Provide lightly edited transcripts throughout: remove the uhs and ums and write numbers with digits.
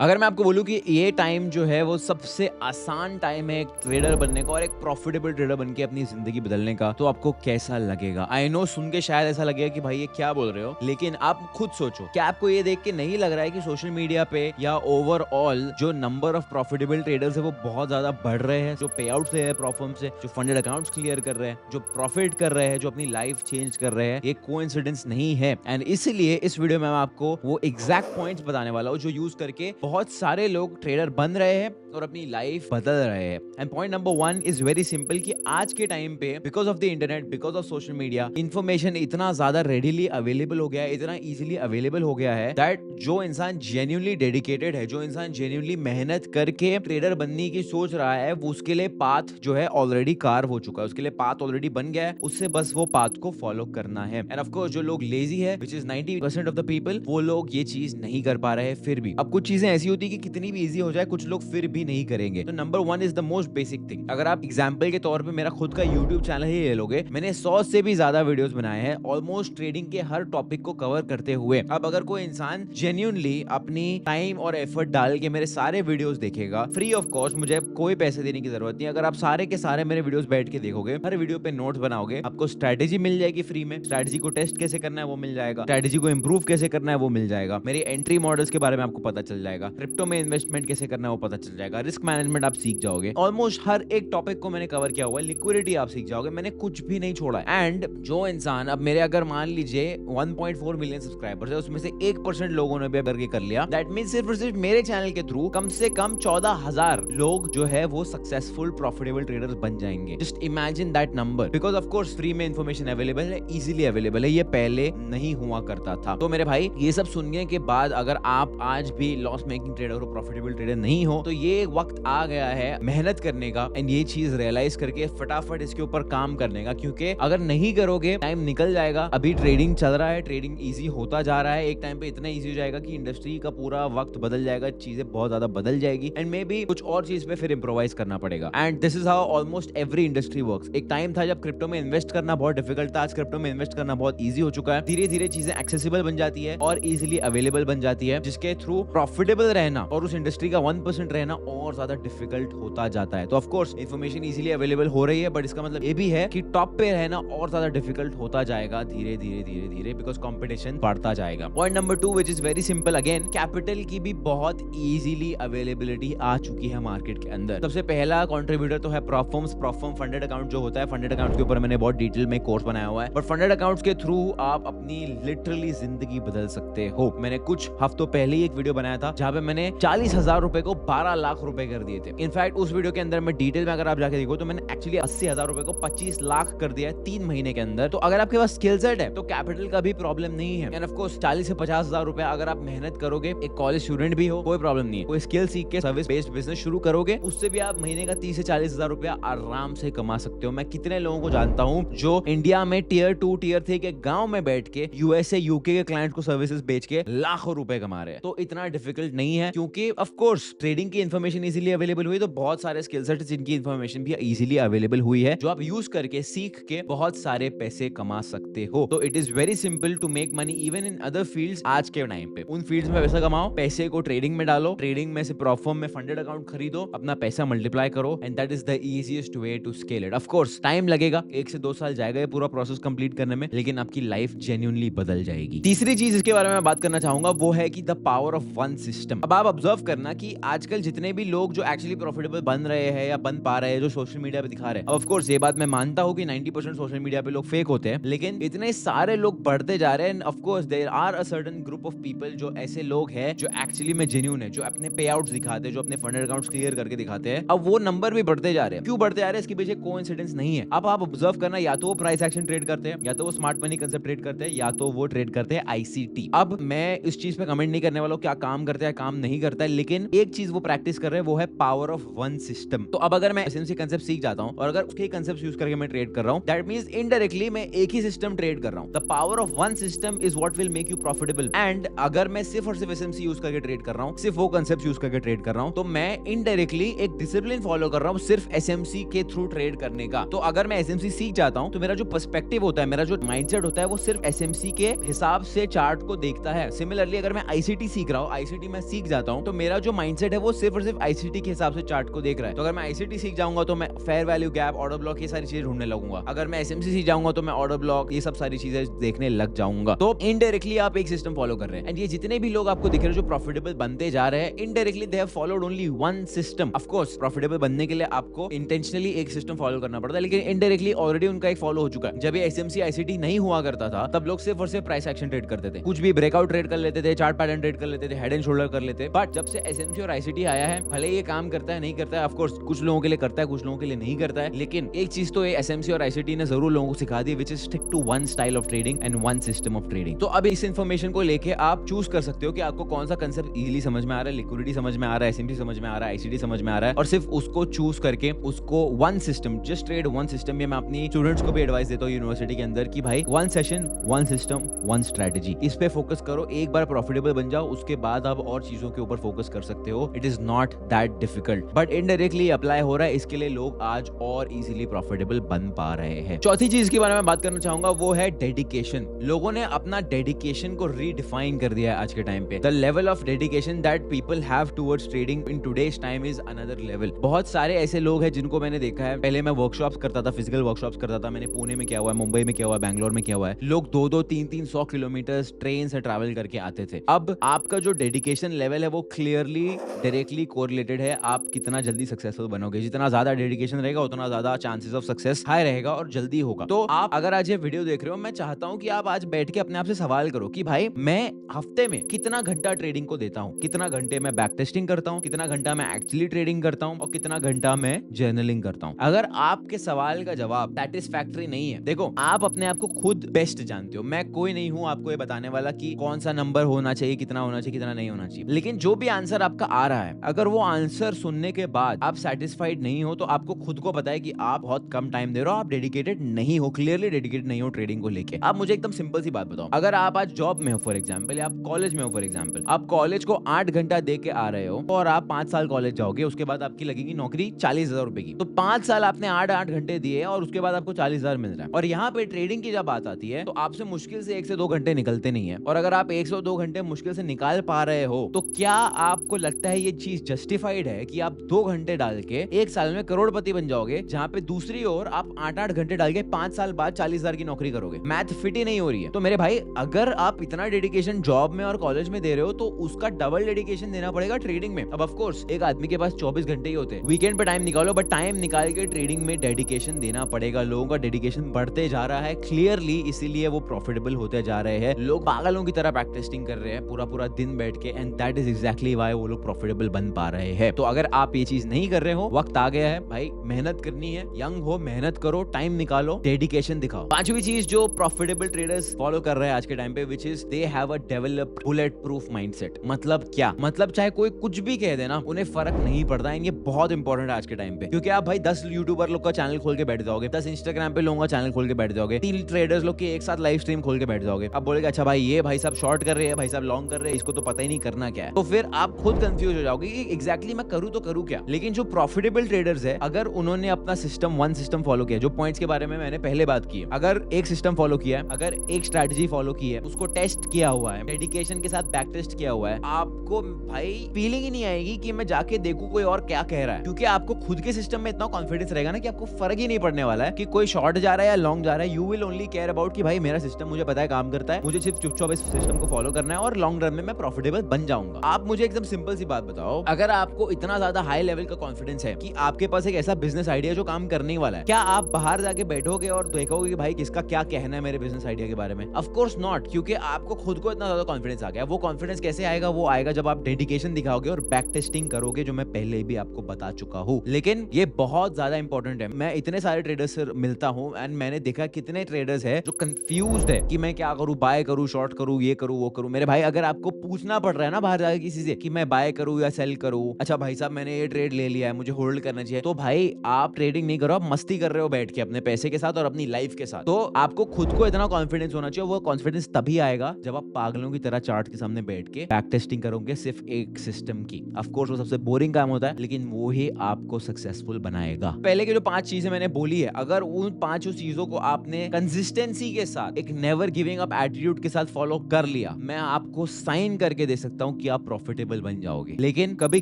अगर मैं आपको बोलूँ कि ये टाइम जो है वो सबसे आसान टाइम है एक ट्रेडर बनने का और एक प्रॉफिटेबल ट्रेडर बन के अपनी ज़िंदगी बदलने का, तो आपको कैसा लगेगा? आई नो सुन के शायद ऐसा लगेगा कि भाई ये क्या बोल रहे हो? लेकिन आप खुद सोचो, क्या आपको ये देख के नहीं लग रहा है कि सोशल मीडिया पे या ओवरऑल जो नंबर ऑफ प्रॉफिटेबल ट्रेडर्स है वो बहुत ज़्यादा बढ़ रहे हैं, जो पे आउट्स ले रहे हैं प्रोफर्म से, जो फंडेड अकाउंट्स क्लियर कर रहे हैं, जो प्रॉफिट कर रहे हैं, जो अपनी लाइफ चेंज कर रहे हैं, ये कोइंसिडेंस नहीं है। एंड इसीलिए इस वीडियो में मैं आपको वो एग्जैक्ट पॉइंट्स बताने वाला हूँ जो यूज करके बहुत सारे लोग ट्रेडर बन रहे हैं और अपनी लाइफ बदल रहे हैं। And point number 1 is very simple कि आज के टाइम पे because of the internet, because of social media, information इतना ज्यादा रेडिली अवेलेबल हो गया है, इतना इजीली अवेलेबल हो गया है दैट जो इंसान जेन्युइनली डेडिकेटेड है, जो इंसान जेन्युइनली मेहनत करके ट्रेडर बनने की सोच रहा है, वो उसके लिए पाथ जो है ऑलरेडी कार्व हो चुका है, उसके लिए पाथ ऑलरेडी बन गया है, उससे बस वो पाथ को फॉलो करना है। एंड ऑफ कोर्स जो लोग लेजी है, which is 90% of the people, वो लोग ये चीज नहीं कर पा रहे हैं। फिर भी अब कुछ चीजें ऐसी होती है कि कितनी भी इजी हो जाए, कुछ लोग फिर भी नहीं करेंगे। तो number 1 is the most basic thing. अगर आप एग्जांपल के तौर पे मेरा खुद का यूट्यूब चैनल ही ले लोगे, मैंने 100 से भी ज्यादा वीडियोस बनाए हैं ऑलमोस्ट ट्रेडिंग के हर टॉपिक को कवर करते हुए। अब अगर कोई इंसान जेन्युइनली अपनी टाइम और एफर्ट डाल के मेरे सारे वीडियोस देखेगा फ्री ऑफ कॉस्ट, मुझे कोई पैसे देने की जरूरत नहीं। अगर आप सारे के सारे मेरे वीडियोस बैठ के देखोगे, हर वीडियो पे नोट्स बनाओगे, आपको स्ट्रेटेजी मिल जाएगी फ्री में। स्ट्रेटेजी को टेस्ट कैसे करना है वो मिल जाएगा, स्ट्रेटेजी को इंप्रूव कैसे करना है वो मिल जाएगा, मेरी एंट्री मॉडल्स के बारे में आपको पता चल जाएगा, क्रिप्टो में इन्वेस्टमेंट कैसे करना है वो पता चल जाएगा, रिस्क मैनेजमेंट आप सीख जाओगे। ऑलमोस्ट हर एक टॉपिक को मैंने कवर किया हुआ है, लिक्विडिटी आप सीख जाओगे, मैंने कुछ भी नहीं छोड़ा है। एंड जो इंसान अब मेरे अगर मान लीजिए 1.4 मिलियन सब्सक्राइबर्स है, उसमें से 1% लोगों ने भी करके कर लिया, दैट मींस सिर्फ और सिर्फ मेरे चैनल के थ्रू कम से कम 14,000 लोग जो है वो सक्सेसफुल प्रॉफिटेबल ट्रेडर्स बन जाएंगे। Just imagine that number, because of course free में इंफॉर्मेशन अवेलेबल है, इजीली अवेलेबल है, ये पहले नहीं हुआ करता था। तो मेरे भाई ये सब सुनने के बाद अगर आप आज भी लॉस मेकिंग ट्रेडर हो, प्रॉफिटेबल ट्रेडर नहीं हो, तो ये वक्त आ गया है मेहनत करने का एंड ये चीज रियलाइज करके फटाफट इसके ऊपर काम करने का। क्योंकि अगर नहीं करोगे टाइम निकल जाएगा। अभी ट्रेडिंग चल रहा है, ट्रेडिंग इजी होता जा रहा है, एक टाइम पे इतना इजी हो जाएगा कि इंडस्ट्री का पूरा वक्त बदल जाएगा, चीजें बहुत ज्यादा बदल जाएगी एंड मे बी कुछ और चीज पे फिर इंप्रोवाइज करना पड़ेगा। And this is how almost every industry works. एक टाइम था जब क्रिप्टो में इन्वेस्ट करना बहुत डिफिकल्ट था, आज क्रिप्टो में इन्वेस्ट करना बहुत ईजी हो चुका है। धीरे धीरे चीजें एक्सेसिबल बन जाती है और इजिली अवेलेबल बन जाती है, जिसके थ्रू प्रॉफिटेबल रहना और उस इंडस्ट्री का 1% रहना और ज्यादा डिफिकल्ट होता जाता है। तो of course information easily available हो रही है, बट इसका मतलब ये भी है कि टॉप पे रहना और ज्यादा डिफिकल्ट होता जाएगा धीरे धीरे धीरे धीरे, बिकॉज कंपटीशन बढ़ता जाएगा। Point number 2 which is very simple, again capital की भी बहुत इजीली अवेलेबिलिटी आ चुकी है मार्केट के अंदर। सबसे पहला कंट्रीब्यूटर तो है प्रॉफर्म फंडेड अकाउंट जो होता है। फंडेड अकाउंट के ऊपर मैंने बहुत डिटेल में कोर्स बनाया हुआ है, बट फंडेड अकाउंट्स के थ्रू आप अपनी लिटरली जिंदगी बदल सकते हो। मैंने कुछ हफ्तों पहले ही एक वीडियो बनाया था जहां पे मैंने 40,000 रुपए को 12 लाख रुपए कर दिए थे। इनफैक्ट उस वीडियो के अंदर मैं डिटेल में अगर आप जाके देखो तो मैंने एक्चुअली 80,000 रुपए को 25 लाख कर दिया है 3 महीने के अंदर। तो अगर आपके पास स्किल सेट है तो कैपिटल का भी प्रॉब्लम नहीं है। एंड ऑफ कोर्स 40 से 50,000 रुपए अगर आप मेहनत करोगे, एक कॉलेज स्टूडेंट भी हो, कोई प्रॉब्लम नहीं है, कोई स्किल सीख के सर्विस बेस्ड बिजनेस शुरू करोगे, उससे भी आप महीने का 30 से 40,000 रुपया आराम से कमा सकते हो। मैं कितने लोगों को जानता हूँ जो इंडिया में टियर 2 टियर 3 के गांव में बैठ के यूएसए यूके के क्लाइंट को सर्विसेज बेच के लाखों रुपए कमा रहे हैं। तो इतना डिफिकल्ट नहीं है, क्योंकि ऑफ कोर्स ट्रेडिंग की इन्फॉर्मेशन इजीली अवेलेबल हुई, तो बहुत सारे स्किल सेट जिनकी इन्फॉर्मेशन भी इजीली अवेलेबल हुई है, जो आप यूज करके सीख के बहुत सारे पैसे कमा सकते हो। तो it is very simple to make money even in other fields. आज के टाइम पे उन फील्ड्स में पैसा कमाओ, पैसे को ट्रेडिंग में डालो, ट्रेडिंग में से प्रॉफर्म में फंडेड अकाउंट खरीदो, अपना पैसा मल्टीप्लाई करो and that is the easiest way to scale it. Of course time लगेगा, 1 से 2 साल जाएगा ये पूरा प्रोसेस कंप्लीट करने में, लेकिन आपकी लाइफ जेन्युइनली बदल जाएगी। तीसरी चीज इसके बारे में बात करना चाहूंगा वो है कि the power of one system. अब आप ऑब्जर्व करना कि आजकल जितने भी लोग जो एक्चुअली प्रॉफिटेबल बन रहे हैं या बन पा रहे हैं, जो सोशल मीडिया पे दिखा रहे हैं, ऑफ कोर्स ये बात मैं मानता हूं कि 90% सोशल मीडिया पे लोग फेक होते हैं, लेकिन इतने सारे लोग बढ़ते जा रहे हैं। Of course there are a certain group of people जो ऐसे लोग हैं जो एक्चुअली में जेन्युइन है, जो अपने पे आउट्स दिखाते हैं, जो अपने फंडेड अकाउंट्स क्लियर करके दिखाते हैं। अब वो नंबर भी बढ़ते जा रहे हैं। क्यों बढ़ते जा रहे हैं? इसके पीछे कोइंसिडेंस नहीं है। अब आप ऑब्जर्व करना, या तो वो प्राइस एक्शन ट्रेड करते हैं, या तो वो स्मार्ट मनी कंसेप्ट ट्रेड करते हैं, या तो वो ट्रेड करते हैं आईसीटी। अब मैं इस चीज पे कमेंट नहीं करने वाला हूं क्या काम करता है काम नहीं करता है, लेकिन एक चीज वो प्रैक्टिस कर रहे हैं, वो है पावर ऑफ वन सिस्टम। तो अब अगर मैं एसएमसी कंसेप्ट सीख जाता हूं और अगर उसके कंसेप्ट यूज करके मैं ट्रेड कर रहा हूं, दैट मींस इनडायरेक्टली मैं एक ही सिस्टम ट्रेड कर रहा हूं। The power of one system is what will make you profitable. And अगर मैं सिर्फ और सिर्फ एसएमसी यूज करके ट्रेड कर रहा हूं, सिर्फ वो कंसेप्ट यूज करके ट्रेड कर रहा हूं, तो मैं इनडायरेक्टली एक डिसिप्लिन फॉलो कर रहा हूं सिर्फ एसएमसी के थ्रू ट्रेड करने का। तो अगर मैं एसएमसी सीख जाता हूं तो मेरा जो पर्सपेक्टिव होता है, मेरा जो माइंडसेट होता है, वो सिर्फ एसएमसी के हिसाब से चार्ट को देखता है। सिमिलरली अगर मैं आईसीटी सीख रहा हूं, आईसीटी में सीख जाता हूँ तो मेरा जो माइंडसेट है वो सिर्फ और सिर्फ आईसीटी के हिसाब से चार्ट को देख रहा है। तो अगर मैं आईसीटी सीख जाऊंगा तो मैं fair value gap, order block, ये सारी चीजें ढूंढने लगूंगा। अगर मैं एसएमसी सीख जाऊंगा तो मैं ऑर्डर ब्लॉक, ये सब सारी चीजें देखने लग जाऊंगा। तो इनडायरेक्टली आप एक सिस्टम फॉलो कर रहे हैं। एंड ये जितने भी लोग आपको दिख रहे हैं जो प्रॉफिटेबल बनते जा रहे हैं, indirectly they have followed only one system. Of course profitable बनने के लिए आपको इंटेंशनली एक सिस्टम फॉलो करना पड़ता है, लेकिन इनडायरेक्टली ऑलरेडी उनका एक फॉलो हो चुका है। जब ये एसएमसी आईसीटी नहीं हुआ करता था तब लोग सिर्फ और सिर्फ प्राइस एक्शन ट्रेड करते थे, कुछ भी ब्रेकआउट ट्रेड कर लेते थे, चार्ट पैटर्न ट्रेड कर लेते थे, हेड एंड शोल्डर कर लेते। बट जब से एसएमसी और आईसीटी आया है, भले ये काम करता है नहीं करता है, ऑफ कोर्स कुछ लोगों के लिए करता है, कुछ लोगों के लिए नहीं करता है, लेकिन एक चीज तो एसएमसी और आईसीटी ने जरूर लोगों को सिखा दी, which is stick to one style of trading and one system of trading. तो अब इस इन्फॉर्मेशन को लेके आप चूज कर सकते हो कि आपको कौन सा कंसेप्ट इजीली समझ में आ रहा है, लिक्विडिटी समझ में आ रहा है, एसएमसी समझ में आ रहा है, आईसीटी समझ में आ रहा है, और सिर्फ उसको चूज करके उसको one system, just trade one system. ये मैं अपनी स्टूडेंट्स को भी एडवाइस देता हूँ यूनिवर्सिटी के अंदर कि भाई one session, one system, one strategy, इस पे फोकस करो। एक बार प्रॉफिटेबल बन जाओ, उसके बाद आप और चीजों के ऊपर फोकस कर सकते हो। It is not that difficult, but indirectly apply हो रहा है, इसके लिए लोग आज और इजीली प्रॉफिटेबल बन पा रहे हैं। चौथी चीज के बारे में बात करना चाहूंगा वो है डेडिकेशन। लोगों ने अपना डेडिकेशन को रीडिफाइन कर दिया है आज के टाइम पे। The level of dedication that people have towards trading in today's time is another level. बहुत सारे ऐसे लोग हैं जिनको मैंने देखा है, पहले मैं वर्कशॉप्स करता था, फिजिकल वर्कशॉप्स करता था, मैंने पुणे में किया हुआ है, मुंबई में किया हुआ है, बैंगलोर में किया हुआ है। लोग 2-2, 3-3 100 किलोमीटर ट्रेन से ट्रैवल करके आते थे। अब आपका जो डेडिकेशन लेवल है वो क्लियरली डायरेक्टली कोरिलेटेड है आप कितना जल्दी सक्सेसफुल बनोगे। जितना ज्यादा डेडिकेशन रहेगा उतना ज्यादा चांसेस ऑफ सक्सेस हाई रहेगा और जल्दी होगा। तो आप अगर आज ये वीडियो देख रहे हो, मैं चाहता हूं कि आप आज बैठ के अपने आप से सवाल करो कि भाई मैं हफ्ते में कितना घंटा ट्रेडिंग को देता हूं, कितना घंटे मैं बैक टेस्टिंग करता हूं, कितना घंटा मैं एक्चुअली ट्रेडिंग करता हूं, और कितना घंटा मैं जर्नलिंग करता हूं। अगर आपके सवाल का जवाब सैटिस्फैक्टरी नहीं है, देखो आप अपने आप को खुद बेस्ट जानते हो, मैं कोई नहीं हूं आपको ये बताने वाला कि कौन सा नंबर होना चाहिए, कितना होना चाहिए, कितना नहीं होना चाहिए। लेकिन जो भी आंसर आपका आ रहा है, अगर वो आंसर सुनने के बाद आप सेटिस्फाइड नहीं हो तो आपको खुद को पता है कि आप बहुत कम टाइम दे रहे हो, आप डेडिकेटेड नहीं हो, क्लियरली डेडिकेटेड नहीं हो ट्रेडिंग को लेके। आप मुझे एकदम सिंपल सी बात बताओ, अगर आप आज जॉब में हो फॉर एग्जाम्पल, या आप कॉलेज में हो फॉर एग्जाम्पल, आप कॉलेज को 8 घंटा दे के आ रहे हो और आप 5 साल कॉलेज जाओगे, उसके बाद आपकी लगेगी नौकरी 40,000 रुपए की। तो 5 साल आपने 8-8 घंटे दिए और उसके बाद आपको 40,000 मिल रहा है। और यहाँ पे ट्रेडिंग की जब बात आती है तो आपसे मुश्किल से 1 से 2 घंटे निकलते नहीं है। और अगर आप 1 से 2 घंटे मुश्किल से निकाल पा रहे हो तो क्या आपको लगता है ये चीज जस्टिफाइड है कि आप 2 घंटे डाल के 1 साल में करोड़पति बन जाओगे, जहाँ पे दूसरी ओर आप 8-8 घंटे डाल के 5 साल बाद 40,000 की नौकरी करोगे? मैथ फिट ही नहीं हो रही है। तो मेरे भाई, अगर आप इतना डेडिकेशन जॉब में और कॉलेज में दे रहे हो तो उसका डबल डेडिकेशन देना पड़ेगा ट्रेडिंग में। अब ऑफ कोर्स एक आदमी के पास 24 घंटे ही होते हैं, वीकेंड पे टाइम निकालो, बट टाइम निकाल के ट्रेडिंग में डेडिकेशन देना पड़ेगा। लोगों का डेडिकेशन बढ़ते जा रहा है क्लियरली, इसीलिए वो प्रॉफिटेबल होते जा रहे हैं। लोग पागलों की तरह बैक टेस्टिंग कर रहे हैं पूरा पूरा दिन बैठ के, and that is exactly why वो लोग प्रॉफिटेबल बन पा रहे हैं। तो अगर आप ये चीज नहीं कर रहे हो, वक्त आ गया है भाई, मेहनत करनी है। यंग हो, मेहनत करो, टाइम निकालो, डेडिकेशन दिखाओ। पांचवी चीज जो प्रॉफिटेबल ट्रेडर्स फॉलो कर रहे हैं आज के टाइम पे, which is they have a developed bullet proof mindset. मतलब क्या? मतलब चाहे कोई कुछ भी कह देना, उन्हें फर्क नहीं पड़ता है। ये बहुत इंपॉर्टेंट है आज के टाइम पे, क्योंकि आप भाई 10 यूट्यूबर लोग का चैनल खोल के बैठ जाओगे, 10 इंस्टाग्राम पे लोगों का चैनल खोल के बैठ जाओगे, 3 ट्रेडर्स लोग की एक साथ लाइव स्ट्रीम खोल के बैठ जाओगे। अब बोलेगा अच्छा भाई ये भाई साहब शॉर्ट कर रहे हैं, भाई साहब लॉन्ग कर रहे हैं, इसको तो पता ही नहीं करना क्या है। तो फिर आप खुद कंफ्यूज हो जाओगे कि एग्जैक्टली मैं करूं तो करूं क्या। लेकिन जो प्रॉफिटेबल ट्रेडर्स है, अगर उन्होंने अपना सिस्टम, वन सिस्टम फॉलो किया, जो पॉइंट्स के बारे में मैंने पहले बात की है, अगर एक सिस्टम फॉलो किया है, अगर एक स्ट्रेटजी फॉलो की है, उसको टेस्ट किया हुआ है, डेडिकेशन के साथ बैक टेस्ट किया हुआ है, आपको भाई फीलिंग ही नहीं आएगी कि मैं जाके देखूं कोई और क्या कह रहा है, क्योंकि आपको खुद के सिस्टम में इतना कॉन्फिडेंस रहेगा ना कि आपको फर्क ही नहीं पड़ने वाला है कि कोई शॉर्ट जा रहा है या लॉन्ग जा रहा है। You will only care about कि भाई मेरा सिस्टम मुझे पता है काम करता है, मुझे सिर्फ चुपचाप इस सिस्टम को फॉलो करना है और लॉन्ग रन में मैं प्रॉफिटेबल बन जाऊंगा। आप मुझे एकदम सिंपल सी बात बताओ, अगर आपको इतना ज्यादा हाई लेवल का कॉन्फिडेंस है कि आपके पास एक ऐसा बिजनेस आइडिया जो काम करने वाला है, क्या आप बाहर जाके बैठोगे और देखोगे कि भाई किसका क्या कहना है मेरे बिजनेस आइडिया के बारे में? ऑफ कोर्स नॉट, क्योंकि आपको खुद को इतना ज्यादा कॉन्फिडेंस आ गया। वो कॉन्फिडेंस कैसे आएगा? वो आएगा जब आप डेडिकेशन दिखाओगे और बैक टेस्टिंग करोगे, जो मैं पहले भी आपको बता चुका हूँ। लेकिन ये बहुत ज्यादा इंपॉर्टेंट है। मैं इतने सारे ट्रेडर्स से मिलता हूँ एंड मैंने देखा कितने ट्रेडर्स है जो कंफ्यूज्ड है कि मैं क्या करूँ, बाय करूँ, शॉर्ट करूँ, ये करूँ, वो करूँ। मेरे भाई, अगर आपको पूछना पड़ रहा है ना बाहर जाके किसी से कि मैं बाय करूँ या सेल करूँ, अच्छा भाई साहब मैंने ये ट्रेड ले लिया है, मुझे होल्ड करना चाहिए, तो भाई आप ट्रेडिंग नहीं करो, आप मस्ती कर रहे हो बैठ के अपने पैसे के साथ और अपनी लाइफ के साथ। तो आपको खुद को इतना कॉन्फिडेंस होना चाहिए। वो कॉन्फिडेंस तभी आएगा जब आप पागलों की तरह चार्ट के सामने बैठ के बैक टेस्टिंग करोगे सिर्फ एक सिस्टम की। ऑफ कोर्स वो सबसे बोरिंग काम होता है, लेकिन वो ही आपको सक्सेसफुल बनाएगा। पहले की जो 5 चीजें मैंने बोली है, अगर उन 5 चीजों को आपने कंसिस्टेंसी के साथ, एक नेवर गिविंग अप एटीट्यूड के साथ फॉलो कर लिया, मैं आपको साइन करके दे सकता हूँ हूँ कि आप प्रॉफिटेबल बन जाओगे, लेकिन कभी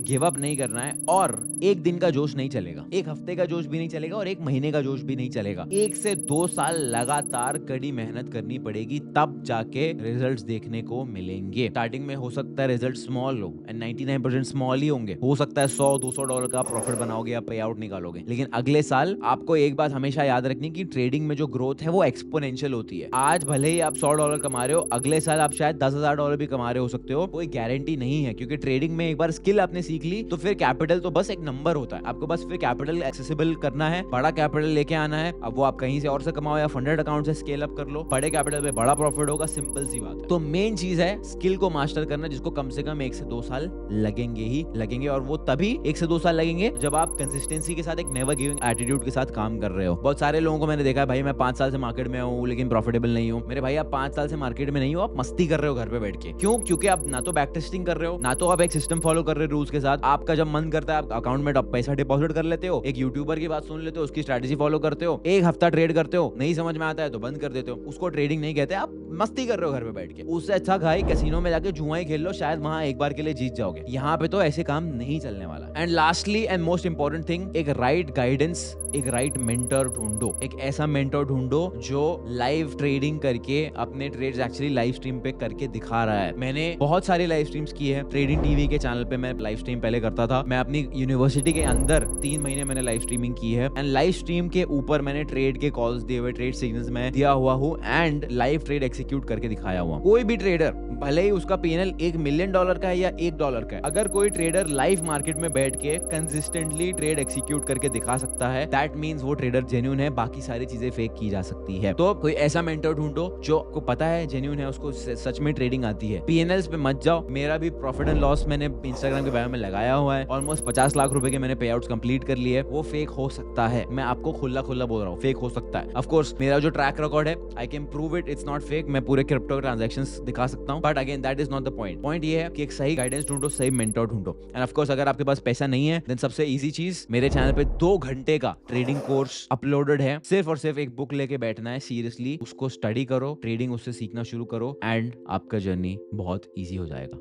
गिव अप नहीं करना है। और एक दिन का जोश नहीं चलेगा, एक हफ्ते का जोश भी नहीं चलेगा और एक महीने का जोश भी नहीं चलेगा। 1 से 2 साल लगातार कड़ी मेहनत करनी पड़ेगी, तब जाके रिजल्ट्स देखने को मिलेंगे। स्टार्टिंग में हो सकता है रिजल्ट स्मॉल हो, एंड 99% स्मॉल ही होंगे। हो सकता है $100-200 का प्रॉफिट बनाओगे या पे आउट निकालोगे, लेकिन अगले साल आपको एक बात हमेशा याद रखनी कि ट्रेडिंग में जो ग्रोथ है वो एक्सपोनेंशियल होती है। आज भले ही आप $100 कमा रहे हो, अगले साल आप शायद $10,000 भी कमा रहे हो सकते हो, कोई गारंटी नहीं है। क्योंकि ट्रेडिंग में एक बार स्किल आपने सीख ली तो फिर कैपिटल तो बस एक नंबर होता है। आपको बस फिर कैपिटल एक्सेसिबल करना है, बड़ा कैपिटल लेके आना है। अब वो आप कहीं से और से कमाओ या फंडेड अकाउंट से स्केल अप कर लो, बड़े कैपिटल पे बड़ा प्रॉफिट होगा, सिंपल सी बात है। तो मेन चीज है स्किल को मास्टर करना, जिसको कम से कम 1 से 2 साल लगेंगे ही लगेंगे। और वो तभी 1 से 2 साल लगेंगे जब आप कंसिस्टेंसी के साथ एक नेवर गिविंग एटीट्यूड के साथ काम कर रहे हो। बहुत सारे लोगों को मैंने देखा है, भाई मैं 5 साल से मार्केट में हूँ लेकिन प्रॉफिटेबल नहीं हूँ। मेरे भाई आप 5 साल से मार्केट में नहीं हो, आप मस्ती कर रहे हो घर पे बैठ के। क्यों? क्योंकि आप ना तो बैक टेस्टिंग कर रहे हो, ना तो आप एक सिस्टम फॉलो कर रहे हो रूल्स के साथ। आपका जब मन करता है आप अकाउंट में पैसा डिपॉजिट कर लेते हो, एक यूट्यूबर की बात सुन लेते हो, उसकी स्ट्रेटेजी फॉलो करते हो, एक हफ्ता ट्रेड करते हो, नहीं समझ में आता है तो बंद कर देते हो। उसको ट्रेडिंग नहीं कहते, आप मस्ती कर रहे हो घर पे बैठ के। उससे अच्छा भाई कैसीनो में जाके जुआ ही खेल लो, शायद वहां एक बार के लिए जीत जाओगे। यहाँ पे तो ऐसे काम नहीं चलने वाला। And lastly and most important thing, एक राइट गाइडेंस, एक राइट मेंटर ढूंढो। एक ऐसा मेंटर ढूंढो जो लाइव ट्रेडिंग करके अपने ट्रेड्स एक्चुअली लाइव स्ट्रीम पे करके दिखा रहा है। मैंने बहुत सारी लाइव स्ट्रीम्स की है। ट्रेडिंग टीवी के चैनल पे मैं लाइव स्ट्रीम पहले करता था। मैं अपनी यूनिवर्सिटी के अंदर 3 महीने मैंने लाइव स्ट्रीमिंग की है, एंड लाइव स्ट्रीम के ऊपर मैंने ट्रेड के कॉल्स दिए हुए, ट्रेड सिग्नल्स मैं दिया हुआ हूँ, एंड लाइव ट्रेड एक्सिक्यूट करके दिखाया हुआ। कोई भी ट्रेडर, भले ही उसका पीएनएल $1 मिलियन का है या $1 का है, अगर कोई ट्रेडर लाइव मार्केट में बैठ के कंसिस्टेंटली ट्रेड एक्सिक्यूट करके दिखा सकता है, दैट मींस वो ट्रेडर जेन्युइन है। बाकी सारी चीजें फेक की जा सकती है। तो कोई ऐसा मेंटर ढूंढो जो को पता है जेन्युइन है, उसको सच में ट्रेडिंग आती है। पीएनएल्स पे मत जाओ। मेरा भी प्रॉफिट एंड लॉस मैंने इंस्टाग्राम के बायो में लगाया हुआ है। ऑलमोस्ट 50 लाख रुपए के मैंने पे आउट्स कंप्लीट कर लिए। वो फेक हो सकता है, मैं आपको खुला बोल रहा हूँ, फेक हो सकता है। ऑफ कोर्स मेरा जो ट्रैक रिकॉर्ड है, I can prove it, it's not fake. मैं पूरे क्रिप्टो ट्रांजैक्शंस दिखा सकता हूँ, but again that is not the point. Point ये है कि एक सही गाइडेंस ढूंढो, सही मेंटर ढूंढो। एंड ऑफ कोर्स अगर आपके पास पैसा नहीं है, देन सबसे इजी चीज, मेरे चैनल पे 2 घंटे का ट्रेडिंग कोर्स अपलोडेड है। सिर्फ और सिर्फ एक बुक लेके बैठना है, सीरियसली उसको स्टडी करो, ट्रेडिंग उससे सीखना शुरू करो, एंड आपका जर्नी बहुत ईजी हो जाएगा।